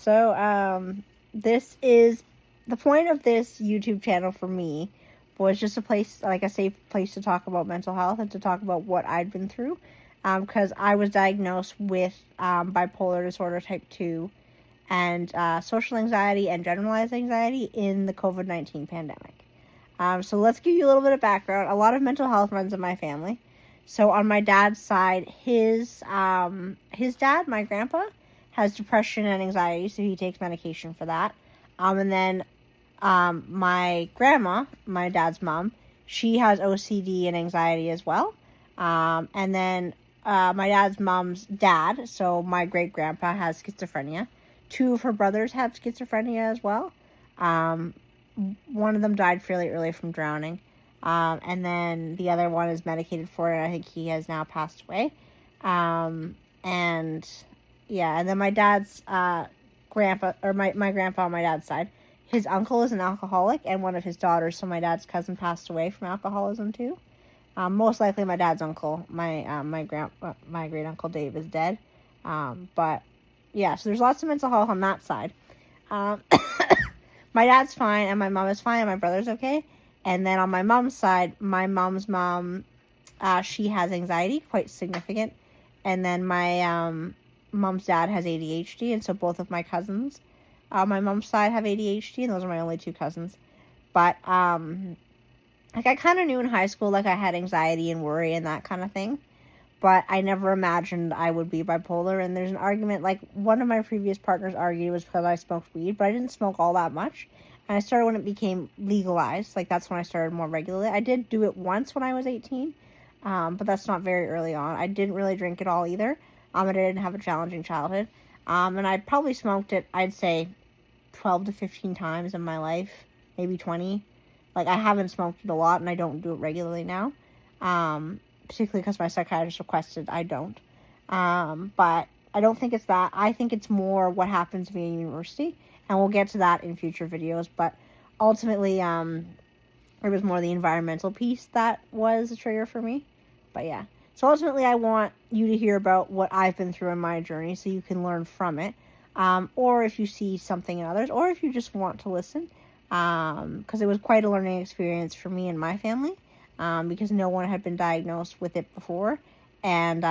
So, this is the point of this YouTube channel for me was just a place, like a safe place to talk about mental health and to talk about what I'd been through. Because I was diagnosed with bipolar disorder type 2 and social anxiety and generalized anxiety in the COVID-19 pandemic. So let's give you a little bit of background. A lot of mental health runs in my family. So on my dad's side, his dad, my grandpa, has depression and anxiety, so he takes medication for that. And then my grandma, my dad's mom, she has OCD and anxiety as well. And then my dad's mom's dad, so my great-grandpa, has schizophrenia. 2 of her brothers have schizophrenia as well. One of them died fairly early from drowning. And then the other one is medicated for it. I think he has now passed away. And then my dad's grandpa, or my grandpa on my dad's side, his uncle is an alcoholic, and one of his daughters, so my dad's cousin, passed away from alcoholism too. Most likely my dad's uncle, my great uncle Dave, is dead. But yeah, so there's lots of mental health on that side. My dad's fine, and my mom is fine, and my brother's okay. And then on my mom's side, my mom's mom, she has anxiety, quite significant. And then my mom's dad has ADHD, and so both of my cousins on my mom's side have ADHD, and those are my only 2 cousins. But, like, I kind of knew in high school, like, I had anxiety and worry and that kind of thing. But I never imagined I would be bipolar. And there's an argument, like, one of my previous partners argued it was because I smoked weed, but I didn't smoke all that much. And I started when it became legalized. Like, that's when I started more regularly. I did do it once when I was 18, but that's not very early on. I didn't really drink at all either. I didn't have a challenging childhood. And I probably smoked it, I'd say, 12 to 15 times in my life, maybe 20. Like, I haven't smoked it a lot, and I don't do it regularly now. Particularly because my psychiatrist requested I don't. But I don't think it's that. I think it's more what happened to me in university, and we'll get to that in future videos. But ultimately, it was more the environmental piece that was a trigger for me. But yeah. So ultimately, I want you to hear about what I've been through in my journey so you can learn from it. Or if you see something in others, or if you just want to listen. Because it was quite a learning experience for me and my family. Because no one had been diagnosed with it before, and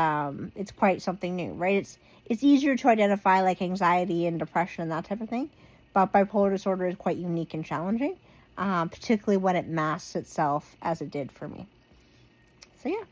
it's quite something new, right? It's easier to identify, like, anxiety and depression and that type of thing, but bipolar disorder is quite unique and challenging, particularly when it masks itself as it did for me. So yeah.